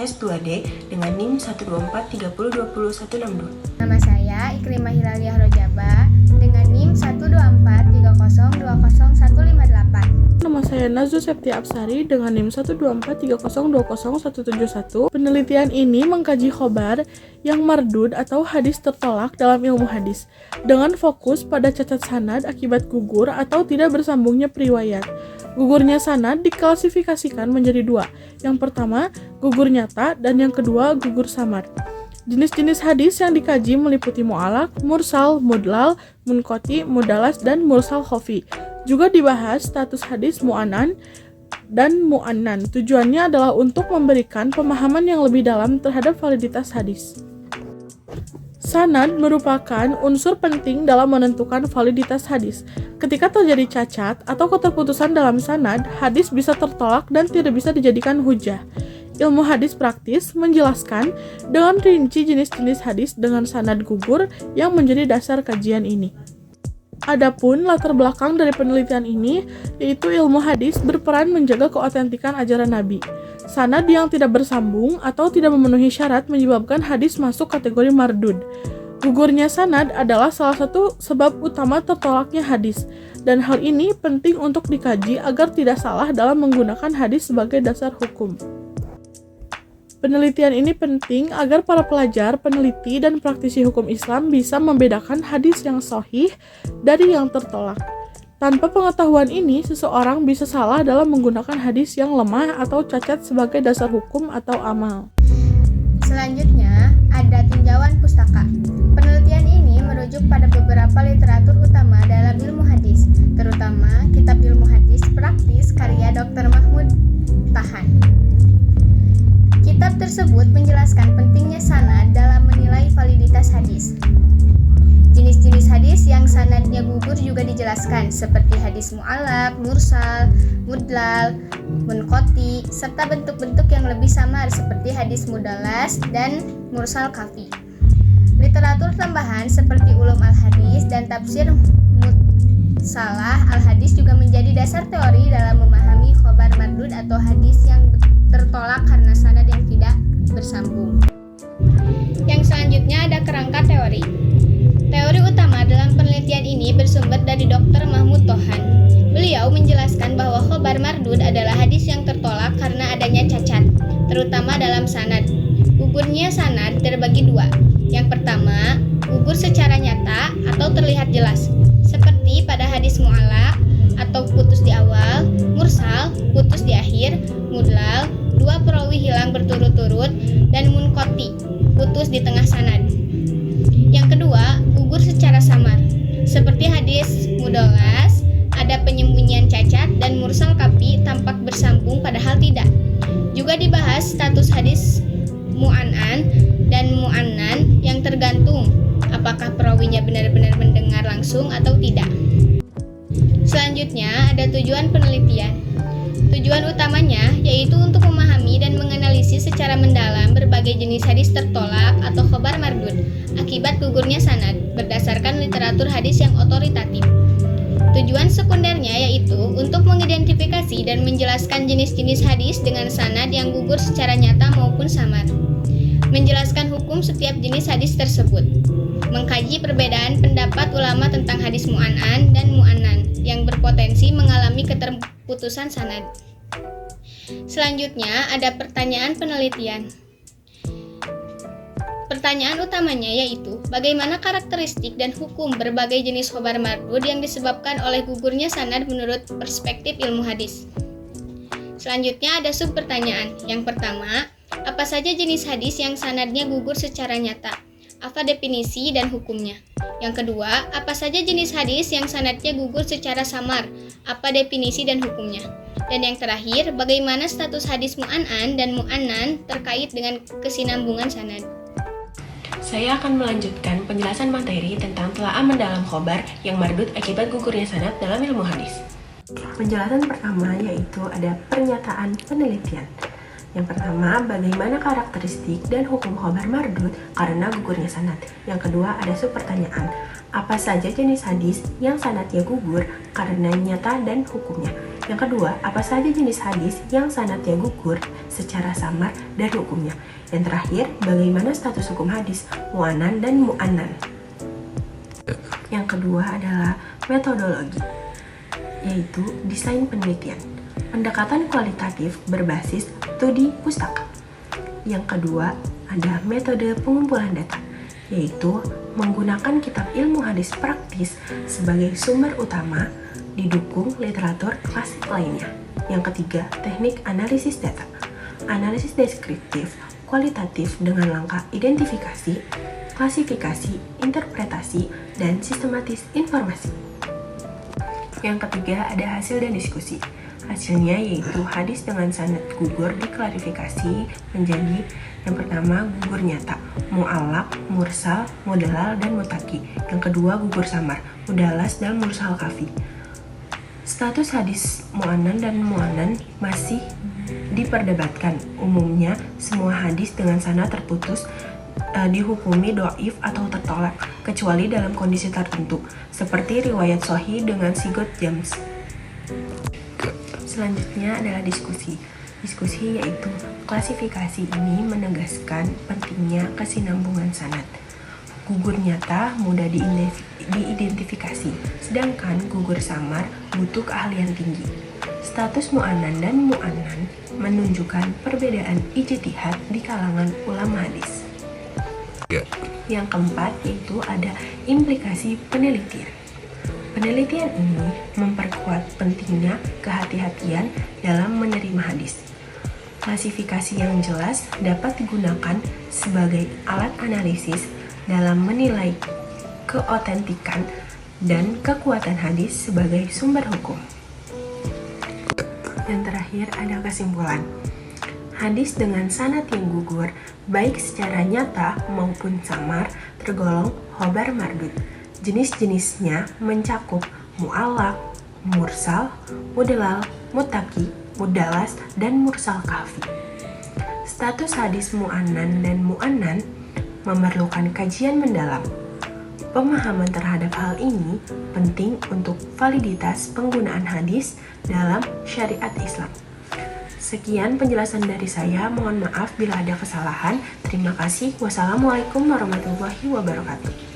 HES2D dengan NIM 12430202162. Nama saya Ikrimah Hilaliah Rojaba dengan NIM 12430202158. Nama saya Nazu Septia Absari dengan NIM 12430200171. Penelitian ini mengkaji khobar yang mardud atau hadis tertolak dalam ilmu hadis dengan fokus pada cacat sanad akibat gugur atau tidak bersambungnya periwayat. Gugurnya sanad diklasifikasikan menjadi dua. Yang pertama, gugur nyata, dan yang kedua, gugur samar. Jenis-jenis hadis yang dikaji meliputi mu'alaq, mursal, mudlal, munqati, mudalas, dan mursal khafi. Juga dibahas status hadis mu'anan dan mu'annan. Tujuannya adalah untuk memberikan pemahaman yang lebih dalam terhadap validitas hadis. Sanad merupakan unsur penting dalam menentukan validitas hadis. Ketika terjadi cacat atau keterputusan dalam sanad, hadis bisa tertolak dan tidak bisa dijadikan hujah. Ilmu hadis praktis menjelaskan dengan rinci jenis-jenis hadis dengan sanad gugur yang menjadi dasar kajian ini. Adapun latar belakang dari penelitian ini, yaitu ilmu hadis berperan menjaga keotentikan ajaran Nabi. Sanad yang tidak bersambung atau tidak memenuhi syarat menyebabkan hadis masuk kategori mardud. Gugurnya sanad adalah salah satu sebab utama tertolaknya hadis, dan hal ini penting untuk dikaji agar tidak salah dalam menggunakan hadis sebagai dasar hukum. Penelitian ini penting agar para pelajar, peneliti, dan praktisi hukum Islam bisa membedakan hadis yang sahih dari yang tertolak. Tanpa pengetahuan ini, seseorang bisa salah dalam menggunakan hadis yang lemah atau cacat sebagai dasar hukum atau amal. Selanjutnya, ada tinjauan pustaka. Penelitian ini merujuk pada beberapa literatur utama dalam ilmu hadis, terutama kitab ilmu hadis praktis karya Dr. Mahmud Tahan. Kitab tersebut menjelaskan pentingnya sanad dalam menilai validitas hadis. Jenis-jenis hadis yang sanadnya gugur juga dijelaskan, seperti hadis mu'alaq, mursal, mudlal, munqati, serta bentuk-bentuk yang lebih samar seperti hadis mudalas dan mursal khafi. Literatur tambahan seperti ulum al-hadis dan tafsir mutsalah al-hadis juga menjadi dasar teori dalam memahami khobar mardud atau hadis yang tertolak karena sanad yang tidak bersambung. Yang selanjutnya ada kerangka teori. Teori utama dalam penelitian ini bersumber dari Dr. Mahmud Tohan. Beliau menjelaskan bahwa khobar mardud adalah hadis yang tertolak karena adanya cacat, terutama dalam sanad. Gugurnya sanad terbagi dua. Yang pertama, gugur secara nyata atau terlihat jelas, seperti pada hadis mu'alaq atau putus di awal, mursal, putus di akhir, mudlal, dua perawi hilang berturut-turut, dan munqati, putus di tengah sanad. Yang kedua, gugur secara samar, seperti hadis mudalas, ada penyembunyian cacat, dan mursal khafi tampak bersambung padahal tidak. Juga dibahas status hadis mu'an'an dan mu'annan yang tergantung apakah perawinya benar-benar mendengar langsung atau tidak. Selanjutnya ada tujuan penelitian. Tujuan utamanya yaitu untuk memahami dan menganalisis secara mendalam berbagai jenis hadis tertolak atau khobar mardud akibat gugurnya sanad berdasarkan literatur hadis yang otoritatif. Tujuan sekundernya yaitu untuk mengidentifikasi dan menjelaskan jenis-jenis hadis dengan sanad yang gugur secara nyata maupun samar. Menjelaskan hukum setiap jenis hadis tersebut. Mengkaji perbedaan pendapat ulama tentang hadis mu'an'an dan mu'annan yang berpotensi mengalami keterputusan sanad. Selanjutnya ada pertanyaan penelitian. Pertanyaan utamanya yaitu bagaimana karakteristik dan hukum berbagai jenis khobar mardud yang disebabkan oleh gugurnya sanad menurut perspektif ilmu hadis. Selanjutnya ada subpertanyaan. Yang pertama, apa saja jenis hadis yang sanadnya gugur secara nyata? Apa definisi dan hukumnya? Yang kedua, apa saja jenis hadis yang sanadnya gugur secara samar? Apa definisi dan hukumnya? Dan yang terakhir, bagaimana status hadis mu'an'an dan mu'annan terkait dengan kesinambungan sanad? Saya akan melanjutkan penjelasan materi tentang telaah mendalam khobar yang mardud akibat gugurnya sanad dalam ilmu hadis. Penjelasan pertama yaitu ada pernyataan penelitian. Yang pertama, bagaimana karakteristik dan hukum khobar mardud karena gugurnya sanad. Yang kedua, ada subpertanyaan. Apa saja jenis hadis yang sanadnya gugur karena nyata dan hukumnya? Yang kedua, apa saja jenis hadis yang sanadnya gugur secara samar dan hukumnya? Yang terakhir, bagaimana status hukum hadis mu'anan dan mu'annan? Yang kedua adalah metodologi, yaitu desain penelitian. Pendekatan kualitatif berbasis studi pustaka. Yang kedua ada metode pengumpulan data, yaitu menggunakan kitab ilmu hadis praktis sebagai sumber utama didukung literatur klasik lainnya. Yang ketiga, teknik analisis data. Analisis deskriptif, kualitatif dengan langkah identifikasi, klasifikasi, interpretasi, dan sistematis informasi. Yang ketiga ada hasil dan diskusi. Hasilnya yaitu hadis dengan sanad gugur diklarifikasi menjadi yang pertama gugur nyata, mu'allaq, mursal, mudalal, dan mutaki. Yang kedua gugur samar, mudalas, dan mursal kafi. Status hadis mu'annan dan mu'annan masih diperdebatkan. Umumnya semua hadis dengan sanad terputus dihukumi do'if atau tertolak kecuali dalam kondisi tertentu seperti riwayat sahih dengan sigot James. Selanjutnya adalah diskusi. Diskusi yaitu klasifikasi ini menegaskan pentingnya kesinambungan sanad. Gugur nyata mudah diidentifikasi, sedangkan gugur samar butuh keahlian tinggi. Status mu'annan dan mu'annan menunjukkan perbedaan ijtihad di kalangan ulama hadis. Yang keempat yaitu ada implikasi penelitian. Penelitian ini memperkuat pentingnya kehati-hatian dalam menerima hadis. Klasifikasi yang jelas dapat digunakan sebagai alat analisis dalam menilai keotentikan dan kekuatan hadis sebagai sumber hukum. Yang terakhir ada kesimpulan. Hadis dengan sanad yang gugur, baik secara nyata maupun samar, tergolong khobar mardud. Jenis-jenisnya mencakup mu'allaq, mursal, mudalal, mutaki, mudalas, dan mursal kafi. Status hadis mu'annan dan mu'annan memerlukan kajian mendalam. Pemahaman terhadap hal ini penting untuk validitas penggunaan hadis dalam syariat Islam. Sekian penjelasan dari saya, mohon maaf bila ada kesalahan. Terima kasih. Wassalamualaikum warahmatullahi wabarakatuh.